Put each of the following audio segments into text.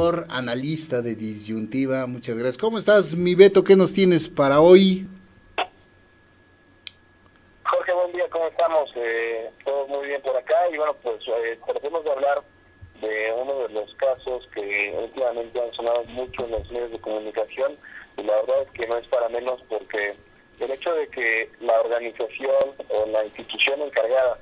analista de disyuntiva, muchas gracias. ¿Cómo estás, mi Beto? ¿Qué nos tienes para hoy? Jorge, buen día, ¿cómo estamos? Todo muy bien por acá y bueno, pues tratemos de hablar de uno de los casos que últimamente han sonado mucho en los medios de comunicación y la verdad es que no es para menos porque el hecho de que la organización o la institución encargada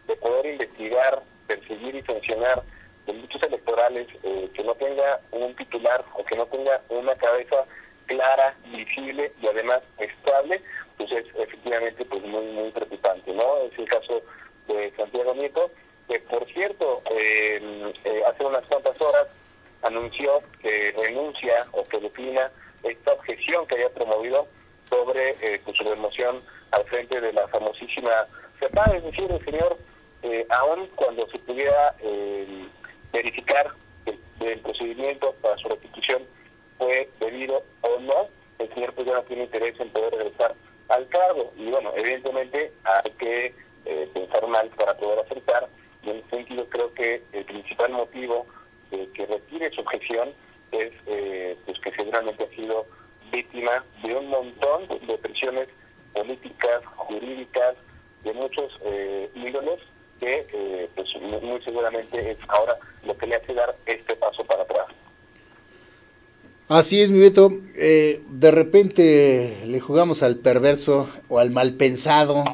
de poder investigar, perseguir y sancionar delitos electorales que no tenga un titular o que no tenga una cabeza clara, visible y además estable, pues es efectivamente pues muy preocupante, ¿no? Es el caso de Santiago Nieto, que por cierto, hace unas cuantas horas anunció que renuncia o que declina esta objeción que había promovido sobre pues, su remoción al frente de la famosísima CEPAD, es decir, el señor, aun cuando se pudiera verificar que el procedimiento para su restitución fue debido o no, el señor pues ya no tiene interés en poder regresar al cargo. Y bueno, evidentemente hay que pensar mal para poder acertar, y en ese sentido creo que el principal motivo de que retire su objeción es pues que seguramente ha sido víctima de un montón de presiones políticas, jurídicas, de muchos ídolos, que pues muy seguramente es ahora lo que le hace dar este paso para atrás. Así es, mi Beto. De repente le jugamos al perverso o al mal pensado.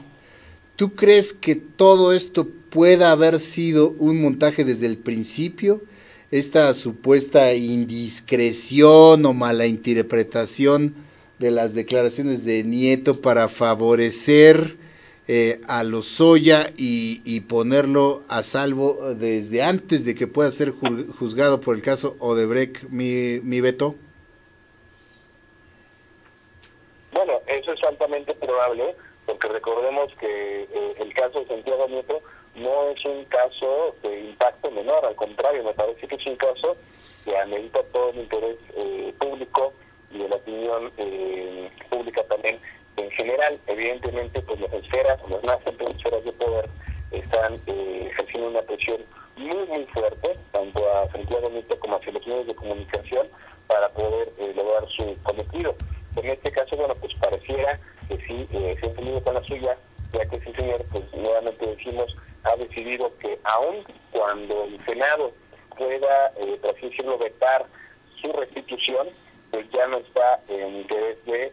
¿Tú crees que todo esto pueda haber sido un montaje desde el principio? Esta supuesta indiscreción o mala interpretación de las declaraciones de Nieto para favorecer a Lozoya y ponerlo a salvo desde antes de que pueda ser juzgado por el caso Odebrecht, mi Beto. Bueno, eso es altamente probable, porque recordemos que el caso de Santiago Nieto no es un caso de impacto menor, al contrario, me parece que es un caso que amerita todo el interés público y de la opinión pública también en general. Evidentemente, pues las esferas, las más amplias esferas de poder están ejerciendo una presión muy fuerte, tanto a Santiago Nieto como hacia los medios de comunicación, para poder lograr su cometido. En este caso, bueno, pues pareciera que sí, se ha entendido con la suya, ya que ese señor, pues nuevamente decimos, ha decidido que aun cuando el Senado pueda, por así decirlo, vetar su restitución, pues ya no está en interés de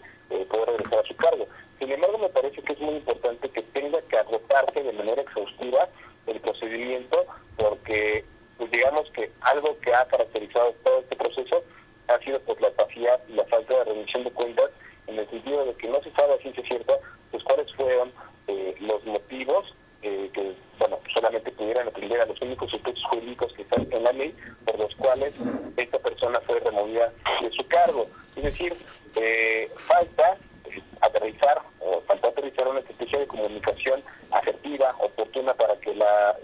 poder regresar a su cargo. Sin embargo, me parece que es muy importante que tenga que agotarse de manera exhaustiva el procedimiento, porque pues digamos que algo que ha caracterizado todo este proceso ha sido pues la opacidad y la falta de rendición de cuentas, en el sentido de que no se sabe a ciencia cierta pues cuáles fueron los motivos que bueno solamente pudieran atender a los únicos supuestos jurídicos que están en la ley por los cuales esta persona fue removida de su cargo. Es decir, falta aterrizar una estrategia de comunicación asertiva, oportuna, para que la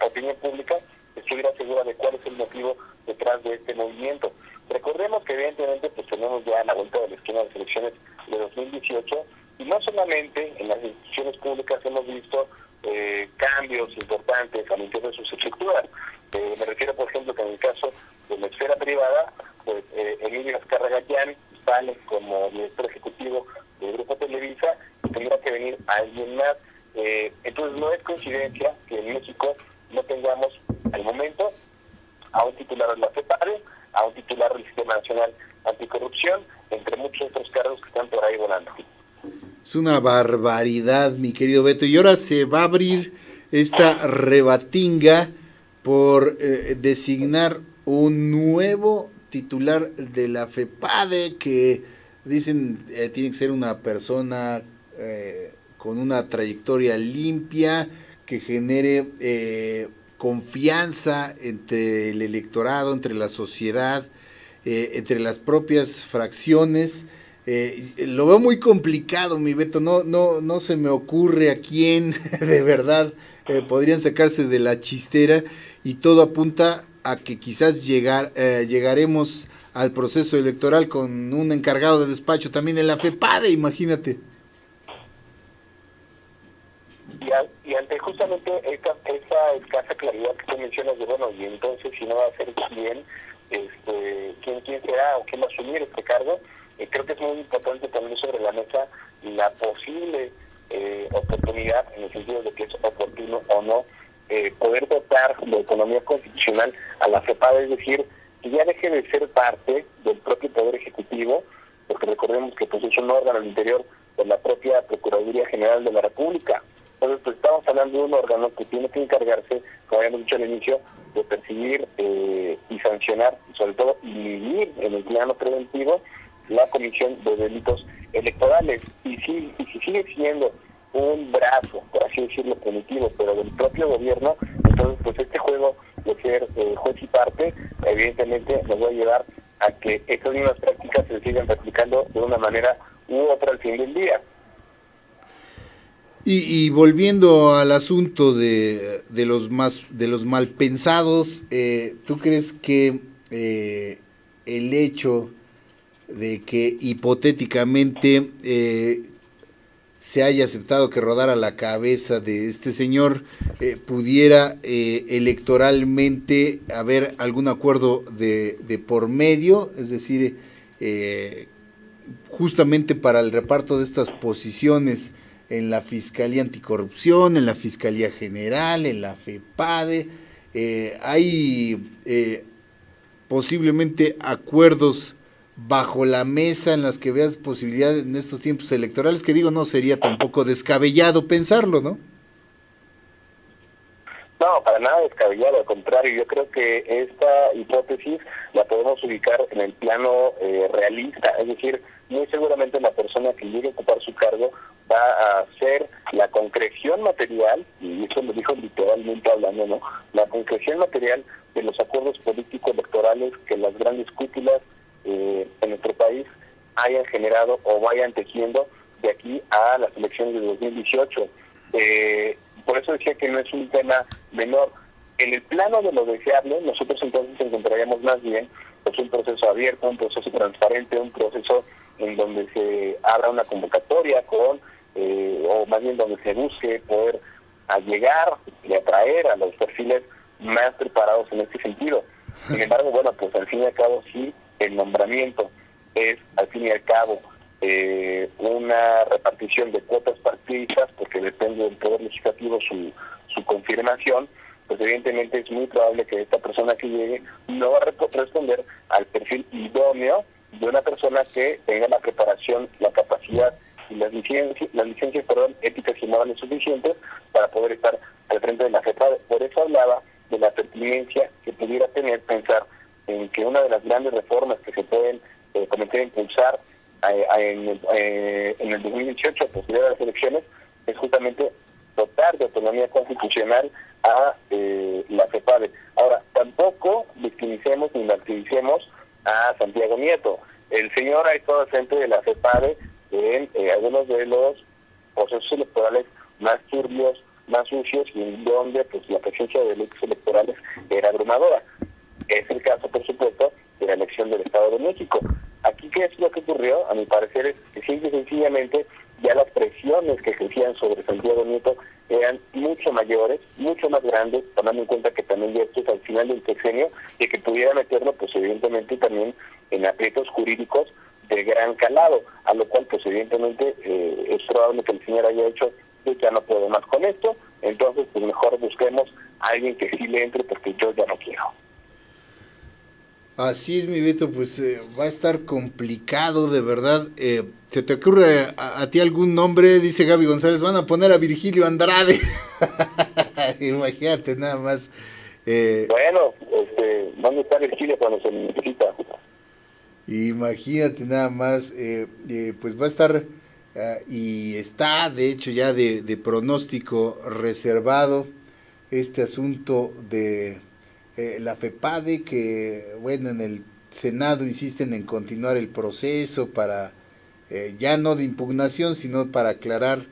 opinión pública estuviera segura de cuál es el motivo detrás de este movimiento. Recordemos que evidentemente pues tenemos ya la vuelta de la esquina de las elecciones de 2018 y no solamente en las instituciones públicas hemos visto cambios importantes al interior de sus estructuras. Me refiero, por ejemplo, que en el caso de la esfera privada, pues Emilio Azcárraga Gallán sale como director ejecutivo del Grupo Televisa y tendrá que venir alguien más. Entonces no es coincidencia que en México no tengamos al momento a un titular de la FEPADE, a un titular del Sistema Nacional Anticorrupción, entre muchos otros cargos que están por ahí volando. Es una barbaridad, mi querido Beto. Y ahora se va a abrir esta rebatinga por designar un nuevo titular de la FEPADE, que dicen tiene que ser una persona con una trayectoria limpia, que genere confianza entre el electorado, entre la sociedad, entre las propias fracciones. Lo veo muy complicado, mi Beto. No se me ocurre a quién de verdad podrían sacarse de la chistera, y todo apunta a que quizás llegaremos al proceso electoral con un encargado de despacho también en la FEPADE, imagínate. Y ante justamente esa escasa claridad que tú mencionas de, bueno, y entonces si no va a ser quién, quién será o quién va a asumir este cargo. Creo que es muy importante poner sobre la mesa la posible oportunidad, en el sentido de que es oportuno o no, poder dotar de autonomía constitucional a la FEPADE, es decir, que ya deje de ser parte del propio Poder Ejecutivo, porque recordemos que pues, es un órgano al interior de la propia Procuraduría General de la República. Entonces, pues estamos hablando de un órgano que tiene que encargarse, como habíamos dicho al inicio, de perseguir y sancionar, y sobre todo inhibir en el plano preventivo la comisión de delitos electorales. Y si sigue siendo un brazo, por así decirlo, punitivo, pero del propio gobierno, entonces pues este juego de ser juez y parte, evidentemente nos va a llevar a que estas mismas prácticas se sigan replicando de una manera u otra al fin del día. Y volviendo al asunto de los malpensados, ¿tú crees que el hecho de que hipotéticamente se haya aceptado que rodara la cabeza de este señor pudiera electoralmente haber algún acuerdo de por medio, es decir, justamente para el reparto de estas posiciones en la Fiscalía Anticorrupción, en la Fiscalía General, en la FEPADE? Hay posiblemente acuerdos bajo la mesa en las que veas posibilidades en estos tiempos electorales, que digo, no sería tampoco descabellado pensarlo, ¿no? No, para nada descabellado, al contrario, yo creo que esta hipótesis la podemos ubicar en el plano realista, es decir, muy seguramente la persona que llegue a ocupar su cargo va a hacer la concreción material, y eso lo dijo literalmente hablando, ¿no? La concreción material de los acuerdos políticos electorales que las grandes cúpulas en nuestro país hayan generado o vayan tejiendo de aquí a las elecciones de 2018. Por eso decía que no es un tema menor. En el plano de lo deseable, nosotros entonces encontraríamos más bien pues un proceso abierto, un proceso transparente, un proceso en donde se abra una convocatoria con, o más bien donde se busque poder llegar y atraer a los perfiles más preparados en este sentido. Sin embargo, bueno, pues al fin y al cabo sí, el nombramiento es al fin y al cabo una repartición de cuotas partidistas, porque depende del Poder Legislativo su confirmación, pues evidentemente es muy probable que esta persona que llegue no va a responder al perfil idóneo de una persona que tenga la preparación, la capacidad y las licencias éticas y morales suficientes para poder estar al frente de la FEPADE. Por eso hablaba de la pertinencia que pudiera tener pensar en que una de las grandes reformas que se pueden comenzar a impulsar en el 2018, posterior a las elecciones, es justamente dotar de autonomía constitucional a la FEPADE. Ahora, tampoco victimicemos ni martiricemos a Santiago Nieto. El señor ha estado al frente de la FEPADE en algunos de los procesos electorales más turbios, más sucios, y en donde pues la presencia de delitos electorales era abrumadora. Es el caso, por supuesto, de la elección del Estado de México. Aquí, ¿qué es lo que ocurrió? A mi parecer es que simple y sencillamente ya las presiones que ejercían sobre Santiago Nieto eran mucho mayores, mucho más grandes, tomando en cuenta que también ya esto es al final del sexenio, y que pudiera meterlo, pues evidentemente también en aprietos jurídicos de gran calado, a lo cual pues evidentemente es probable que el señor haya hecho, yo ya no puedo más con esto, entonces pues mejor busquemos a alguien que sí le entre, porque yo ya no quiero. Así es, mi Beto, pues va a estar complicado, de verdad. ¿Se te ocurre a ti algún nombre? Dice Gaby González, van a poner a Virgilio Andrade. Imagínate nada más. Bueno, ¿dónde está Virgilio cuando se necesita? Imagínate nada más, pues va a estar, y está de hecho ya de pronóstico reservado este asunto de la FEPADE, que bueno, en el Senado insisten en continuar el proceso para, ya no de impugnación, sino para aclarar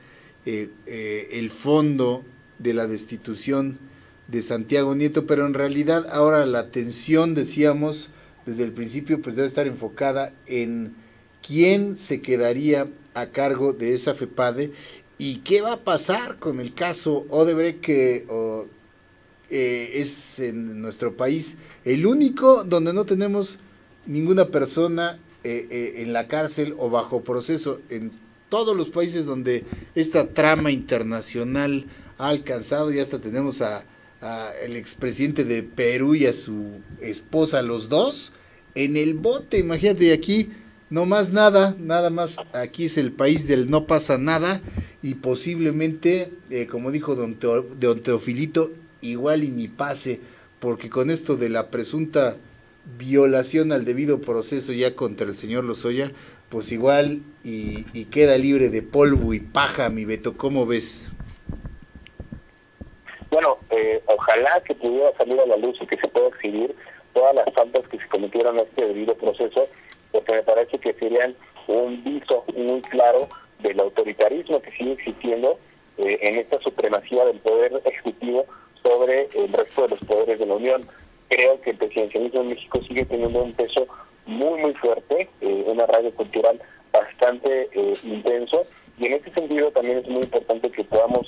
el fondo de la destitución de Santiago Nieto, pero en realidad ahora la atención, decíamos desde el principio, pues debe estar enfocada en quién se quedaría a cargo de esa FEPADE y qué va a pasar con el caso Odebrecht, que es en nuestro país el único donde no tenemos ninguna persona en la cárcel o bajo proceso. En todos los países donde esta trama internacional ha alcanzado, ya hasta tenemos a el expresidente de Perú y a su esposa, los dos, en el bote, imagínate, y aquí no más nada, nada más, aquí es el país del no pasa nada, y posiblemente, como dijo don Teofilito, igual y ni pase, porque con esto de la presunta violación al debido proceso ya contra el señor Lozoya, pues igual y queda libre de polvo y paja, mi Beto, ¿cómo ves? Bueno, ojalá que pudiera salir a la luz y que se pueda exhibir todas las faltas que se cometieron en este debido proceso, porque me parece que serían un viso muy claro del autoritarismo que sigue existiendo en esta supremacía del poder ejecutivo sobre el resto de los poderes de la Unión. Creo que el presidencialismo en México sigue teniendo un peso muy fuerte, un arraigo cultural bastante intenso, y en este sentido también es muy importante que podamos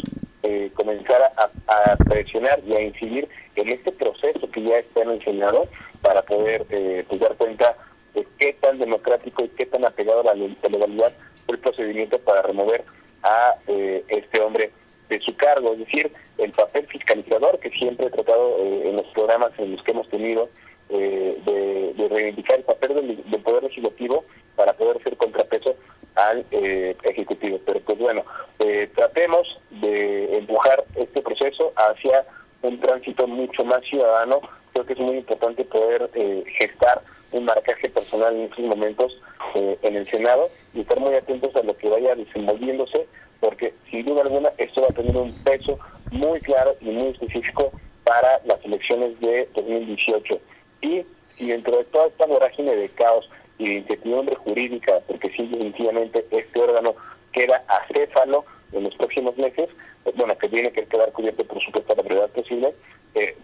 comenzar a presionar y a incidir en este proceso que ya está en el Senado para poder pues dar cuenta de qué tan democrático y qué tan apegado a la legalidad fue el procedimiento para remover a este hombre de su cargo. Es decir, el papel fiscalizador que siempre he tratado en los programas en los que hemos tenido de reivindicar el papel del Poder Legislativo para poder ser contrapeso al Ejecutivo. Pero pues bueno, tratemos de empujar este proceso hacia un tránsito mucho más ciudadano. Creo que es muy importante poder gestar un marcaje personal en estos momentos en el Senado y estar muy atentos a lo que vaya desenvolviéndose, porque sin duda alguna esto va a tener un peso muy claro y muy específico para las elecciones de 2018. Y si dentro de toda esta vorágine de caos y de incertidumbre jurídica, porque sí, definitivamente este órgano queda acéfalo en los próximos meses, pues bueno, que tiene que quedar cubierto por supuesto a la brevedad posible,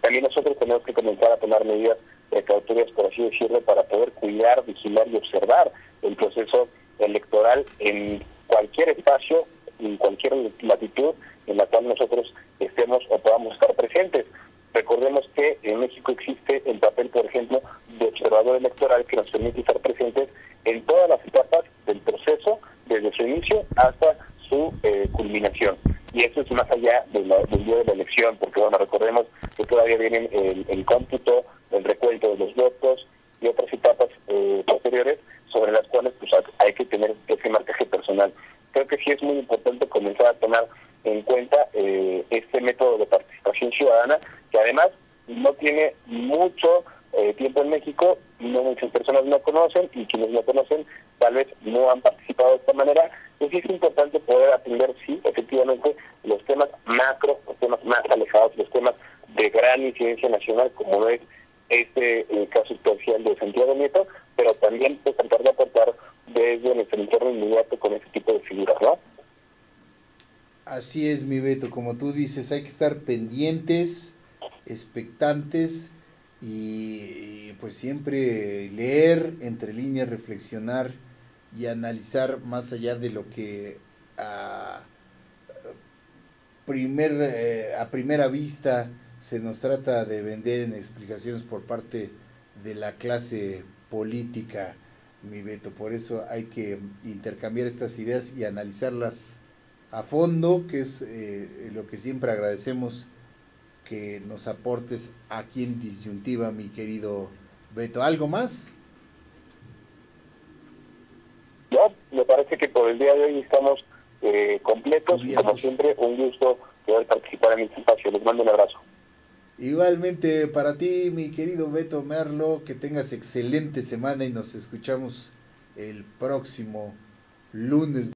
también nosotros tenemos que comenzar a tomar medidas precautorias, por así decirlo, para poder cuidar, vigilar y observar el proceso electoral en cualquier espacio, en cualquier latitud en la cual nosotros estemos o podamos estar presentes. Recordemos que en México existe el papel, por ejemplo, de observador electoral que nos permite estar presentes en todas las etapas del proceso, desde su inicio hasta su culminación. Y eso es más allá del día de la elección, porque bueno, recordemos que todavía vienen el cómputo, el recuento de los votos y otras etapas posteriores sobre las cuales pues hay que tener ese marcaje personal. Creo que sí es muy importante comenzar a tomar en cuenta este método de participación ciudadana, que además no tiene mucho tiempo en México, no muchas personas lo conocen, y quienes lo conocen tal vez no han participado de esta manera. Entonces es importante poder atender, sí, efectivamente, los temas macro, los temas más alejados, los temas de gran incidencia nacional, como es este caso especial de Santiago Nieto, pero también pues, tratar de aportar desde nuestro entorno inmediato con este tipo de figuras, ¿no? Así es, mi Beto, como tú dices, hay que estar pendientes, expectantes y pues siempre leer entre líneas, reflexionar y analizar más allá de lo que a primera vista se nos trata de vender en explicaciones por parte de la clase política, mi Beto. Por eso hay que intercambiar estas ideas y analizarlas a fondo, que es lo que siempre agradecemos que nos aportes aquí en Disyuntiva, mi querido Beto. ¿Algo más? No, me parece que por el día de hoy estamos completos y como siempre un gusto poder participar en este espacio. Les mando un abrazo. Igualmente para ti, mi querido Beto Merlo, que tengas excelente semana y nos escuchamos el próximo lunes.